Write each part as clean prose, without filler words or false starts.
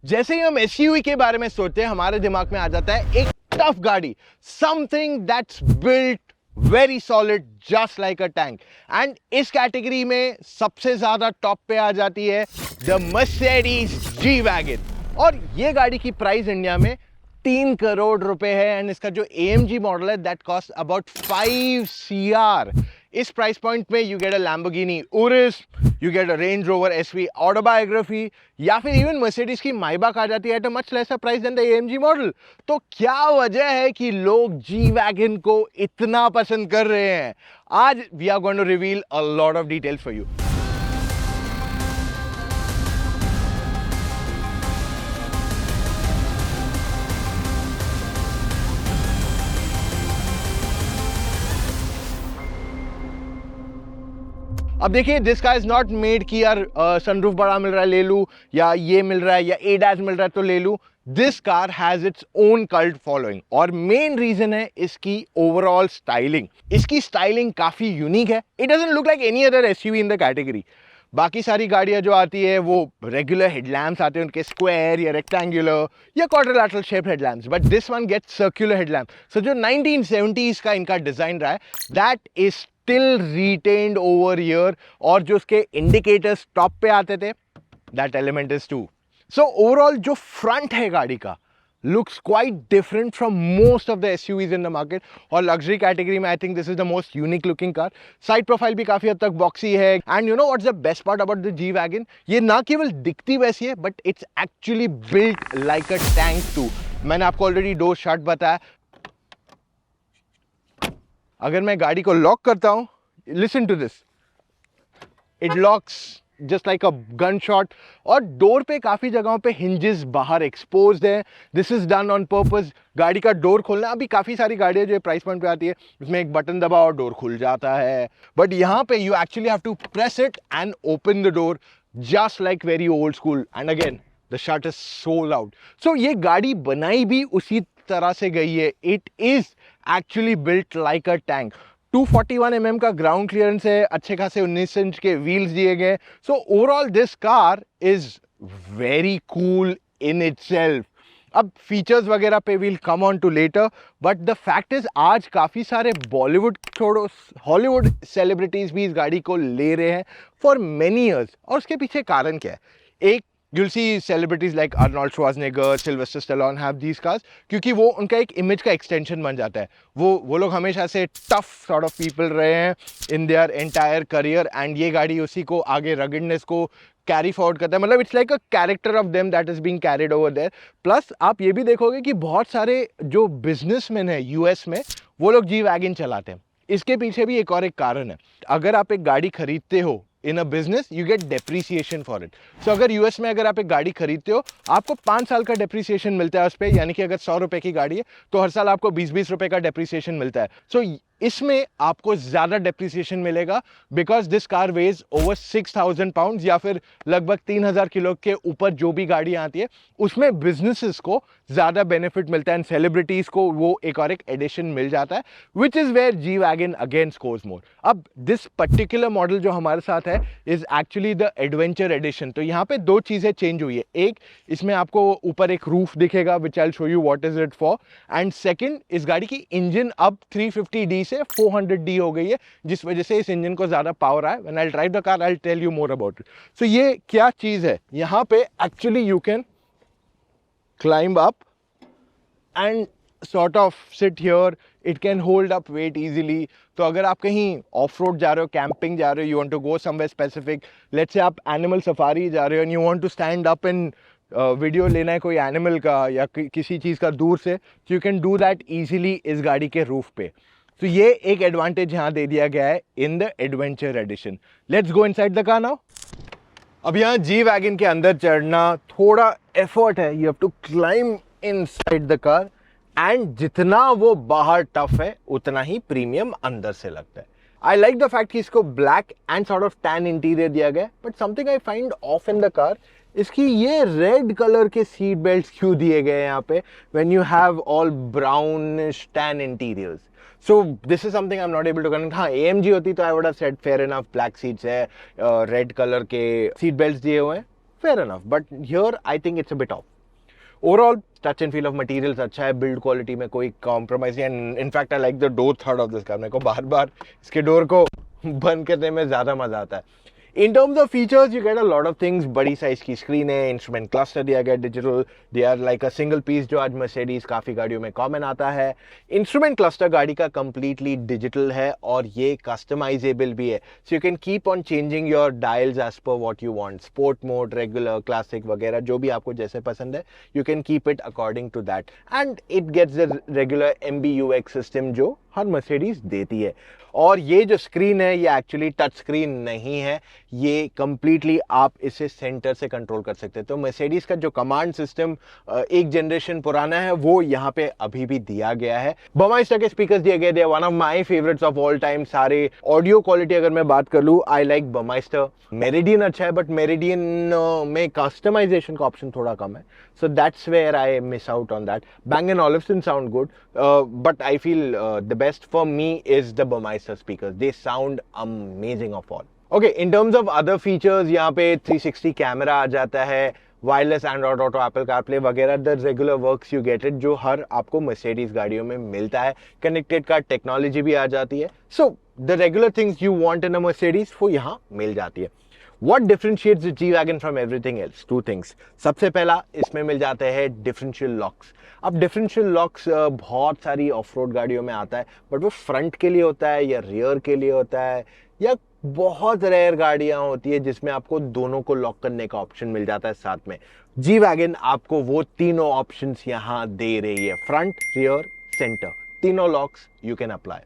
जैसे ही हम एसयूवी के बारे में सोचते हैं हमारे दिमाग में आ जाता है एक टफ गाड़ी, something that's built very solid just like a tank. And इस कैटेगरी में सबसे ज्यादा टॉप पे आ जाती है द मर्सिडीज जी वैगन। और ये गाड़ी की प्राइस इंडिया में 3 करोड़ रुपए है एंड इसका जो AMG मॉडल है दैट कॉस्ट अबाउट 5 CR। इस प्राइस पॉइंट में you get a Lamborghini Urus, you get a Range Rover SV autobiography, या फिर इवन मर्सिडीज की माइबाक आ जाती है at a much lesser price than the AMG model. तो क्या वजह है कि लोग जी वैगन को इतना पसंद कर रहे हैं? आज we are going to reveal a lot of details for you. अब देखिए, this car is not made कि यार सनरूफ बड़ा मिल रहा है ले लूं, या ये मिल रहा है या ADAS मिल रहा है तो ले लूं। This car has its own cult following और मेन रीजन है इसकी ओवरऑल स्टाइलिंग। इसकी स्टाइलिंग काफी यूनिक है। It doesn't look like any other SUV in the category. बाकी सारी गाड़ियां जो आती है वो रेगुलर हेडलैम्प्स आते हैं उनके स्क्वायर या रेक्टेंगुलर या quadrilateral shape headlamps, but this one gets circular headlamp. So जो 1970s का इनका डिजाइन रहा है that is still retained over year, और जो उसके इंडिकेटर्स टॉप पे आते थे that element is too. So overall जो फ्रंट है गाड़ी का looks quite different from most of the SUVs in the market, और luxury category में I think this is the most unique looking car। Side profile भी काफी हद तक boxy है, and you know what's the best part about the G Wagon? ये ना केवल दिखती वैसी है but it's actually built like a tank too। मैंने आपको ऑलरेडी डोर शट बताया। अगर मैं गाड़ी को लॉक करता हूं, listen to this, it locks just like a gun shot. और डोर पे काफी जगहों पे हिंजेस बाहर एक्सपोज्ड है। This is done on purpose. गाड़ी का डोर खोलना, अभी काफी सारी गाड़ियां जो प्राइस पॉइंट पे आती है उसमें एक बटन दबाओ और डोर खुल जाता है, बट यहाँ पे you actually have to press it and open the door just like very old school. And again the shut is so loud. So ये गाड़ी बनाई भी उसी तरह से गई है। It is actually built like a tank. 241 mm का ग्राउंड क्लियरेंस है, अच्छे खासे 19 इंच के व्हील्स दिए गए। So overall this car is very cool in itself. अब फीचर्स वगैरह पे will come on to later, but the fact is आज काफी सारे बॉलीवुड छोड़ो हॉलीवुड सेलिब्रिटीज भी इस गाड़ी को ले रहे हैं फॉर मेनी ईयर्स। और उसके पीछे कारण क्या है? एक, you'll see celebrities like Arnold Schwarzenegger, Sylvester Stallone have these cars, क्योंकि वो उनका एक इमेज का एक्सटेंशन बन जाता है। वो लोग हमेशा से टफ सॉर्ट ऑफ पीपल रहे हैं in their entire career, and ये गाड़ी उसी को आगे रगडनेस को कैरी फॉरवर्ड करता है। मतलब it's like a character of them that is being carried over there. Plus आप ये भी देखोगे कि बहुत सारे जो बिजनेसमैन है US में वो लोग जी वैगन चलाते हैं। इसके पीछे भी एक और एक कारण है। अगर आप एक गाड़ी खरीदते हो in a business, you get depreciation for it. So अगर US में अगर आप एक गाड़ी खरीदते हो आपको 5 साल का डेप्रीसिएशन मिलता है उस पर, यानी कि अगर 100 रुपए की गाड़ी है तो हर साल आपको 20-20 रुपए का डेप्रीसिएशन मिलता है। सो इसमें आपको ज्यादा डेप्रीसिएशन मिलेगा because this car weighs over 6,000 pound, या फिर लगभग 3,000 किलो के ऊपर जो भी गाड़ियां आती है उसमें बिजनेसेस को ज्यादा बेनिफिट मिलता है एंड सेलिब्रिटीज को वो एक और एक एडिशन मिल जाता है, which is where G wagon again scores more. अब दिस पर्टिकुलर मॉडल जो हमारे साथ है is actually the adventure edition. तो यहाँ पे दो चीजें चेंज हुई है। एक, इसमें आपको ऊपर एक रूफ दिखेगा which I will show you what is it for, and second, इस गाड़ी की इंजन अब 350D से 400D हो गई है, जिस वजह से इस इंजन को ज्यादा पावर आया। When I drive the car I will tell you more about it. So ये क्या चीज है, यहाँ पे actually you can climb up and sort of sit here. It can hold up weight easily. तो अगर आप कहीं ऑफ रोड जा रहे हो, कैंपिंग जा रहे हो, you want to go somewhere specific, let's say आप एनिमल सफारी जा रहे हो and you want to stand up and video लेना है कोई एनिमल का या किसी चीज़ का दूर से, so you can do that easily इस गाड़ी के रूफ पे। तो ये एक एडवांटेज यहाँ दे दिया गया है in the adventure edition. Let's go inside the car now. अब यहाँ जी वैगन के अंदर चढ़ना थोड़ा एफर्ट है, you have to climb inside the car, and जितना वो बाहर टफ है उतना ही प्रीमियम अंदर से लगता है। आई लाइक द फैक्ट कि इसको black and sort of tan interior दिया गया, but something I find of in the car, इसकी ये रेड कलर के सीट बेल्ट क्यों दिए गए यहाँ पे when you have all brownish tan interiors. So this is something I'm not able to connect. हाँ, AMG होती तो I would have said fair enough, black seats है, रेड कलर के सीट बेल्ट दिए हुए हैं, fair enough, but here I think it's a bit off. Overall, touch and feel of materials अच्छा है, build quality में कोई compromise नहीं है. In fact, I like the door third of this car. मेरे को बार-बार इसके door को बंद करने में ज़्यादा मजा आता है. In terms of features, you get a lot of things. बड़ी साइज की स्क्रीन है, इंस्ट्रूमेंट क्लस्टर दिया गया digital, they are like a single piece जो आज मर्सिडीज काफ़ी गाड़ियों में कॉमन आता है. इंस्ट्रूमेंट क्लस्टर गाड़ी का कंप्लीटली डिजिटल है और ये कस्टमाइजेबल भी है. So you can keep on changing your dials as per what you want. Sport mode, regular, classic वगैरह जो भी आपको जैसे पसंद है, you can keep it according to that. And it gets the regular MBUX system जो हर Mercedes देती है. और ये जो स्क्रीन है ये एक्चुअली टच स्क्रीन नहीं है, ये कंप्लीटली आप इसे सेंटर से कंट्रोल कर सकते हैं. तो मर्सिडीज का जो कमांड सिस्टम एक जनरेशन पुराना है वो यहाँ पे अभी भी दिया गया है. बर्माइस्टर के स्पीकर्स दिए गए, they are one of my favourites of all time. सारे ऑडियो क्वालिटी अगर मैं बात कर लूँ, आई लाइक बर्माइस्टर. मेरिडियन अच्छा है, बट मेरिडियन में कस्टमाइजेशन का ऑप्शन थोड़ा कम है. So that's where I miss out on that. Bang & Olufsen sound good, but I feel the best for me is the Burmeister speakers. They sound amazing of all. Okay, in terms of other features, यहाँ पे 360 camera आ जाता है, wireless Android auto, Apple carplay वगैरह, the regular works you get it जो हर आपको Mercedes गाड़ियों में मिलता है. कनेक्टेड कार टेक्नोलॉजी भी आ जाती है. So the regular things you want in a Mercedes वो यहाँ मिल जाती है. What differentiates the G-Wagon from everything else? Two things. सबसे पहला इसमें मिल जाते हैं डिफरेंशियल लॉक्स. अब डिफरेंशियल लॉक्स बहुत सारी ऑफ रोड गाड़ियों में आता है, बट वो फ्रंट के लिए होता है या रियर के लिए होता है, या बहुत रेयर गाड़ियां होती है जिसमें आपको दोनों को लॉक करने का ऑप्शन मिल जाता है साथ में. G-Wagon आपको वो तीनों ऑप्शंस यहाँ दे रही है. फ्रंट, रियर, सेंटर, तीनों locks you can apply.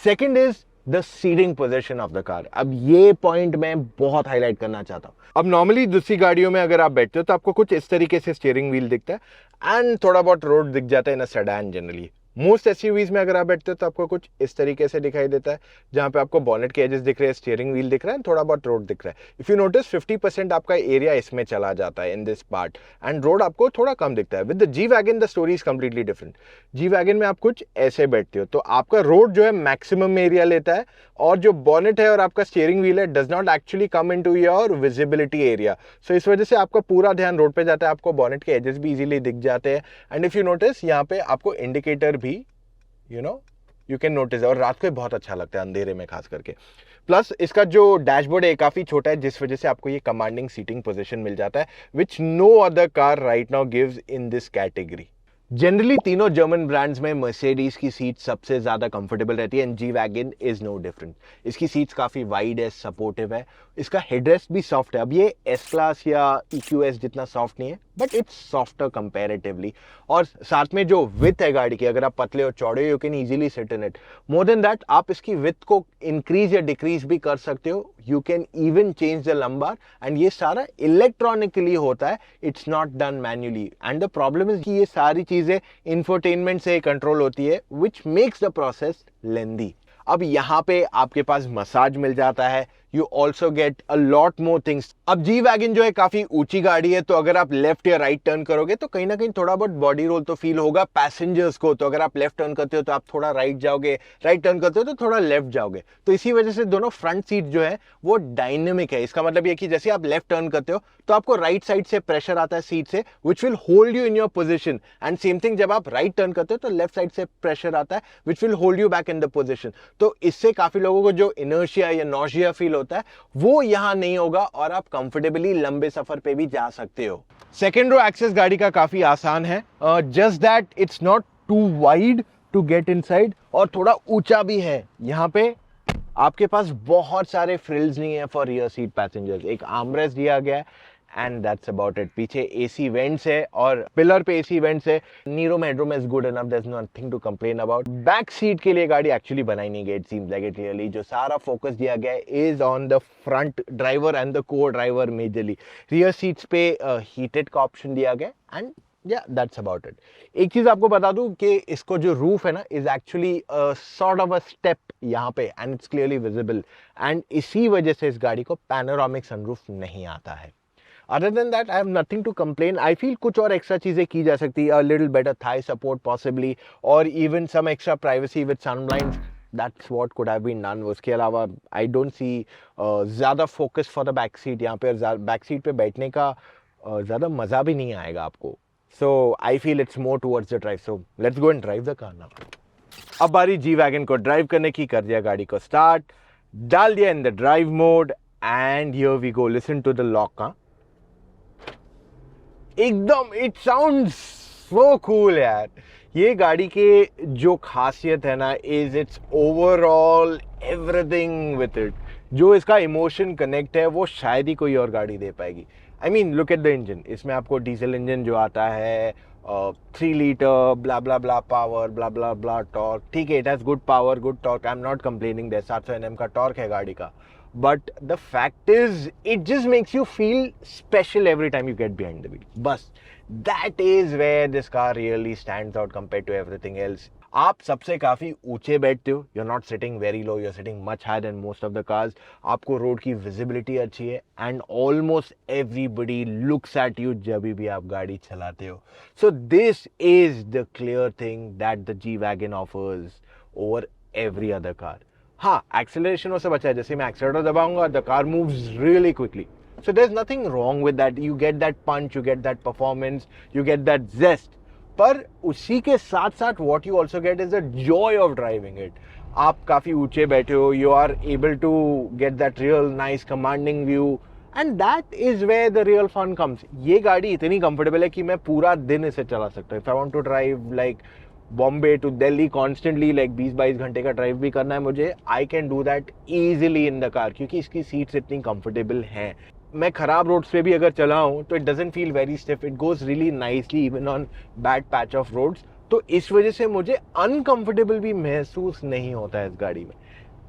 Second is the seating position of the car. अब ये पॉइंट मैं बहुत हाईलाइट करना चाहता हूँ. अब नॉर्मली दूसरी गाड़ियों में अगर आप बैठते हो तो आपको कुछ इस तरीके से स्टीयरिंग व्हील दिखता है एंड थोड़ा बहुत रोड दिख जाता है in a sedan. Generally most SUVs में अगर आप बैठते हो तो आपको कुछ इस तरीके से दिखाई देता है, जहां पे आपको बॉनेट के एजेस दिख रहे हैं, स्टीयरिंग व्हील दिख रहा है, थोड़ा बहुत रोड दिख रहा है. इफ यू नोटिस 50% आपका एरिया इसमें चला जाता है in this part, and road आपको थोड़ा कम दिखता है. With the G-Wagon the story is completely different. G-Wagon में आप कुछ ऐसे बैठते हो तो आपका रोड जो है मैक्सिमम एरिया लेता है, और जो बॉनेट है और आपका स्टीयरिंग व्हील है does not actually come into your visibility area. So इस वजह से आपका पूरा ध्यान रोड पे जाता है, आपको बॉनेट के एजेस भी इजीली दिख जाते हैं. एंड इफ यू नोटिस यहाँ पे आपको इंडिकेटर भी यू कैन नोटिस, और रात को बहुत अच्छा लगता है अंधेरे में खास करके. प्लस इसका जो डैशबोर्ड है काफी छोटा है, जिस वजह से आपको ये कमांडिंग सीटिंग पोजीशन मिल जाता है, which no other car right now gives in this category. Generally तीनों जर्मन ब्रांड्स में मर्सिडीज की सीट सबसे ज्यादा कंफर्टेबल रहती है, and G-Wagon is no different. इसकी सीट्स काफी वाइड है, सपोर्टिव है, इसका हेडरेस्ट भी सॉफ्ट है. अब ये एस क्लास या EQS जितना सॉफ्ट नहीं है, बट इट्स सॉफ्टर कंपैरेटिवली. और साथ में जो विथ है गाड़ी की, अगर आप पतले और चौड़े, you can easily sit in it. More than that, आप इसकी विथ को इंक्रीज या डिक्रीज भी कर सकते हो. You can even change the lumbar, and ये सारा इलेक्ट्रॉनिकली होता है, it's not done manually. And the problem is कि ये सारी चीजें इंफोटेनमेंट से कंट्रोल होती है, विच मेक्स द प्रोसेस लेंदी. अब यहाँ पे आपके पास मसाज मिल जाता है, you also get a lot more things. अब G-Wagon जो है काफी ऊंची गाड़ी है, तो अगर आप लेफ्ट या राइट टर्न करोगे तो कहीं ना कहीं थोड़ा बहुत बॉडी रोल तो फील होगा पैसेंजर्स को. तो अगर आप लेफ्ट टर्न करते हो तो आप थोड़ा राइट जाओगे, राइट टर्न करते हो तो थोड़ा लेफ्ट जाओगे. तो इसी वजह से दोनों फ्रंट सीट जो है वो डायनेमिक है. इसका मतलब ये कि जैसे आप लेफ्ट टर्न करते हो तो आपको राइट साइड से प्रेशर आता है सीट से, which will hold you in your position. And same thing जब आप राइट टर्न करते हो तो लेफ्ट साइड से प्रेशर आता है, which will hold you back in the position. तो इससे काफी लोगों को जो इनर्शिया या नॉशिया फील होता है वो यहां नहीं होगा, और आप कंफर्टेबली लंबे सफर पे भी जा सकते हो. सेकेंड रो एक्सेस गाड़ी का काफी आसान है, just that it's not too wide to get inside, और थोड़ा ऊंचा भी है. यहां पे आपके पास बहुत सारे फ्रिल्स नहीं है फॉर रियर सीट पैसेंजर्स. एक आर्मरेस्ट दिया गया है, एंड दैट्स अबाउट इट. पीछे AC वेंट्स है और पिलर पे AC वेंट्स है. नीरो में headroom is good enough, there is nothing to complain about. Back seat के लिए गाड़ी एक्चुअली बनाई नहीं गई, it seems like it clearly. जो सारा फोकस दिया गया है is on the front driver and the co driver majorly. Rear seats पे हीटेड का ऑप्शन दिया गया, एंड या दैट्स अबाउट इट. एक चीज आपको बता दूं कि इसको जो रूफ है ना is actually sort of a step यहाँ पे, and it's clearly visible, and इसी वजह से इस गाड़ी को पैनोरामिक सनरूफ नहीं आता है. Other than that, I have nothing to complain. I feel कुछ और एक्स्ट्रा चीजें की जा सकती है, a little better thigh support possibly, or even some extra privacy with sun blinds. That's what could have been done. उसके अलावा I don't see ज़्यादा focus for the back seat. यहाँ पे बैक सीट पे बैठने का ज़्यादा मज़ा भी नहीं आएगा आपको। So I feel it's more towards the drive. So let's go and drive the car now. अब बारी जी वैगन को ड्राइव करने की। कर दिया गाड़ी को स्टार्ट, डाल दिया in the drive mode and here we go. Listen to the lock. हाँ, एकदम इट साउंड्स सो कूल यार। ये गाड़ी के जो खासियत है ना is it's overall everything with it. जो इसका इमोशन कनेक्ट है वो शायद ही कोई और गाड़ी दे पाएगी। I mean look at the engine. इसमें आपको डीजल इंजन जो आता है 3 लीटर ब्ला ब्ला ब्ला पावर ब्ला ब्ला ब्ला टॉर्क, ठीक है, it has good power good torque, I am not complaining that. 700 Nm का टॉर्क है गाड़ी का, but the fact is it just makes you feel special every time you get behind the wheel. बस that is where this car really stands out compared to everything else. आप सबसे काफ़ी ऊंचे बैठते हो, you're not sitting very low, you're sitting much higher than most of the cars. आपको road की visibility अच्छी है and almost everybody looks at you जब भी आप गाड़ी चलाते हो. So this is the clear thing that the G-Wagon offers over every other car. हाँ, एक्सेलरेशन उससे बचा है। जैसे मैं एक्सेलरेटर दबाऊंगा the car moves really quickly, so there is nothing wrong with that. You get that punch, you get that performance, you get that zest. पर उसी के साथ साथ what you also get is the joy of driving it. आप काफ़ी ऊंचे बैठे हो, you are able to get that real nice commanding view and that is where the real fun comes. ये गाड़ी इतनी कंफर्टेबल है कि मैं पूरा दिन इसे चला सकता हूँ। If I want to drive like Bombay to Delhi constantly, like 20-22 घंटे का ड्राइव भी करना है मुझे, I can do that easily in the car, क्योंकि इसकी सीट्स इतनी कंफर्टेबल हैं। मैं खराब रोड्स पे भी अगर चला हूँ तो it doesn't feel very stiff, it goes really nicely even on bad patch of roads. तो इस वजह से मुझे अनकंफर्टेबल भी महसूस नहीं होता है इस गाड़ी में।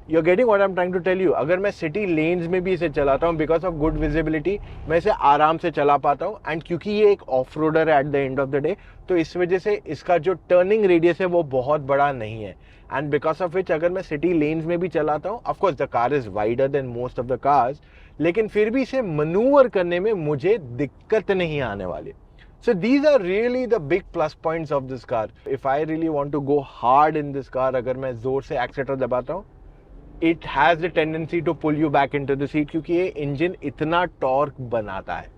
You are getting what I am trying to tell you. अगर मैं सिटी लेन्स में भी इसे चलाता हूँ, बिकॉज ऑफ गुड विजिबिलिटी मैं इसे आराम से चला पाता हूँ। एंड क्योंकि ये एक ऑफ रोडर है at the end of the day, तो इस वजह से इसका जो टर्निंग रेडियस है वो बहुत बड़ा नहीं है। एंड बिकॉज ऑफ विच अगर मैं सिटी लेन्स में भी चलाता हूँ, of course the car is wider than most of the cars, लेकिन फिर भी इसे मनूवर करने में मुझे दिक्कत नहीं आने वाली। So these are really the big plus points of this car. If I really want to go hard in this car, अगर मैं जोर से एक्सीलेटर दबाता हूँ, it has the tendency to pull you back into the seat, क्योंकि ये engine इतना torque बनाता है।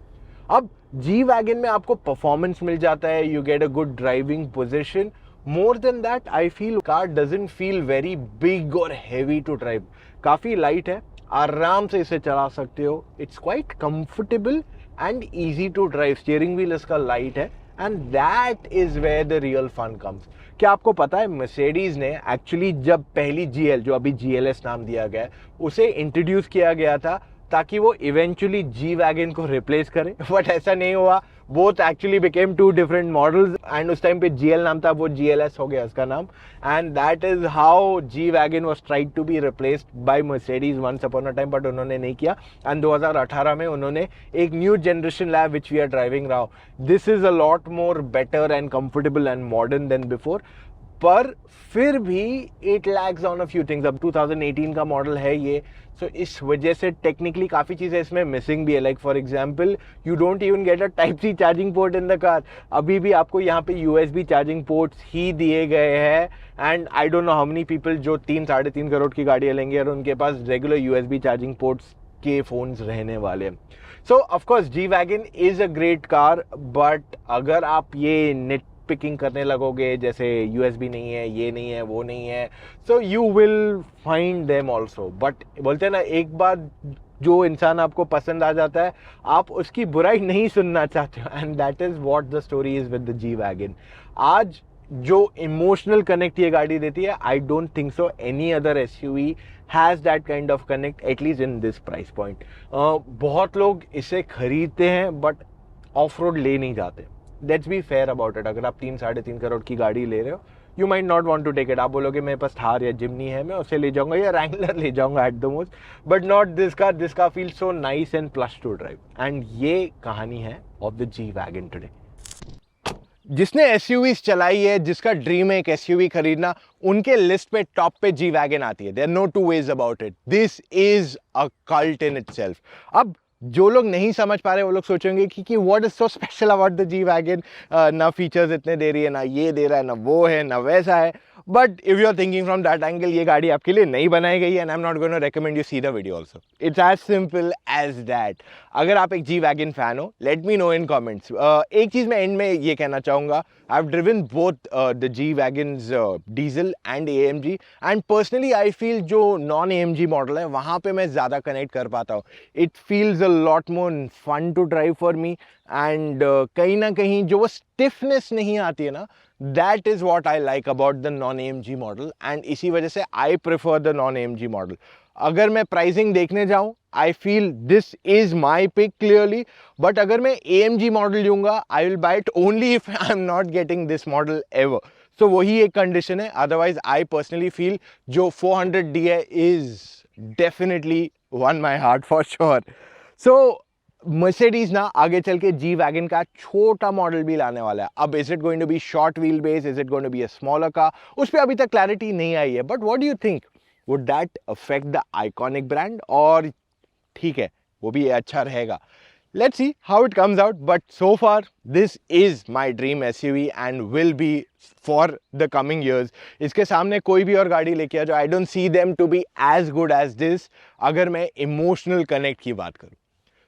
अब जी वैगन में आपको परफॉर्मेंस मिल जाता है, you get a good driving position. More than that I feel car doesn't feel very big और हैवी टू ड्राइव। काफ़ी लाइट है, आराम से इसे चला सकते हो। It's quite comfortable and easy to drive. Steering wheel इसका लाइट है and that is where the real fun comes. क्या आपको पता है मर्सिडीज ने एक्चुअली जब पहली GL, जो अभी GLS नाम दिया गया है, उसे इंट्रोड्यूस किया गया था ताकि वो इवेंचुअली जी वैगन को रिप्लेस करे, बट ऐसा नहीं हुआ। Both actually became 2 different models and उस टाइम पे GL नाम था, वो GLS हो गया उसका नाम। And that is how G wagon was tried to be replaced by Mercedes once upon a time, but उन्होंने नहीं किया। एंड 2018 में उन्होंने एक न्यू जनरेशन लाया which we are driving now. This is a lot more better and comfortable and modern than before, पर फिर भी it lags on a few things. अब 2018 का मॉडल है ये, सो इस वजह से टेक्निकली काफ़ी चीज़ें इसमें मिसिंग भी है। Like for example you don't even get a Type-C charging port in the car. अभी भी आपको यहाँ पे USB चार्जिंग पोर्ट्स ही दिए गए हैं। And I don't know how many people जो 3-3.5 करोड़ की गाड़ियाँ लेंगे और उनके पास रेगुलर USB चार्जिंग पोर्ट्स के फोन्स रहने वाले हैं। So of course G wagon is a great car, but अगर आप ये नेट पिकिंग करने लगोगे, जैसे USB नहीं है, ये नहीं है, वो नहीं है, so you will find them also. But बोलते हैं ना, एक बार जो इंसान आपको पसंद आ जाता है आप उसकी बुराई नहीं सुनना चाहते हो, and that is what the story is with the G wagon. आज जो इमोशनल कनेक्ट ये गाड़ी देती है, I don't think so any other SUV has that kind of connect, at least in this price point. बहुत लोग इसे खरीदते हैं बट ऑफ रोड ले नहीं जाते। Let's be fair about it. अगर आप 3-3.5 करोड़ की गाड़ी ले रहे हो, you might not want to take it. आप बोलोगे मेरे पास थार या जिमनी है, मैं उसे ले जाऊंगा या रैंगलर ले जाऊंगा at the most, but not this car. This car feel so nice and plus two drive, and ये कहानी है of the G wagon today. जिसने SUVs चलाई है, जिसका ड्रीम है एक SUV खरीदना, उनके लिस्ट पे टॉप पे जी वैगन आती है। There are no two ways about it. This is a cult in itself. अब जो लोग नहीं समझ पा रहे वो लोग सोचेंगे कि what is so special about the G wagon, ना फीचर्स इतने दे रही है, ना ये दे रहा है, ना वो है, ना वैसा है। But if you are thinking from that angle, ये गाड़ी आपके लिए नहीं बनाई गई है and I am not going to recommend you see the video also. It's as simple as that. अगर आप एक जी वैगन फैन हो, let me know in comments. एक चीज मैं एंड में ये कहना चाहूंगा, I have driven both the G wagons diesel and AMG, and personally I feel जो नॉन AMG मॉडल है वहां पे मैं ज्यादा कनेक्ट कर पाता हूँ. It feels a lot more fun to drive for me, and कहीं ना कहीं जो वो स्टिफनेस नहीं आती है ना, that is what I like about the non AMG model, and इसी वजह से I prefer the non AMG model. अगर मैं प्राइसिंग देखने जाऊं, I feel this is my pick clearly, but अगर मैं AMG मॉडल लूंगा, I will buy it only if I am not getting this model ever. So वही एक condition है. अदरवाइज आई पर्सनली फील जो 400Di is definitely one my heart for sure. So Mercedes ना आगे चल के G wagon का छोटा मॉडल भी लाने वाला है. अब is it going to be short wheel base, is it going to be a smaller car, उस पर अभी तक क्लैरिटी नहीं आई है. But what do you think, would that affect the iconic brand, और ठीक है वो भी अच्छा रहेगा. Let's see how it comes out. But so far this is my dream SUV and will be for the coming years. इसके सामने कोई भी और गाड़ी लेके आ जाओ, I don't see them to be as good as this, अगर मैं इमोशनल कनेक्ट की बात करूं.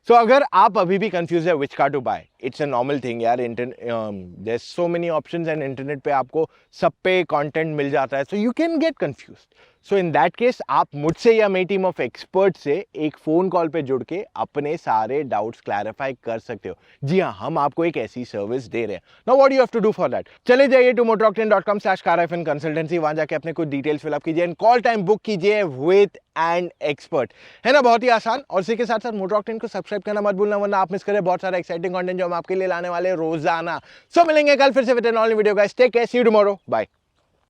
सो अगर आप अभी भी कंफ्यूज है which car to buy, it's a normal thing यार. There so many options and internet पे आपको सब पे कंटेंट मिल जाता है, so you can get confused. So in that case आप मुझसे या मेरी टीम ऑफ एक्सपर्ट से एक फोन कॉल पे जुड़ के अपने सारे डाउट्स क्लैरिफाई कर सकते हो. जी हाँ, हम आपको एक ऐसी सर्विस दे रहे हैं. Now what you have to do for that, चले जाइए टू motoroctane.com/car-consultancy. वहां जाके अपने कुछ डिटेल्स फिलअप कीजिए एंड कॉल टाइम बुक कीजिए विद एंड एक्सपर्ट. है ना, बहुत ही आसान. और इसी के साथ साथ मोटर ऑक्टेन को सब्सक्राइब करना मत भूलना, वरना आप मिस करें बहुत सारा एक्साइटिंग कंटेंट जो हम आपके लिए लाने वाले रोजाना. सो मिलेंगे कल फिर से with an all new video guys. Take care, see you tomorrow, bye.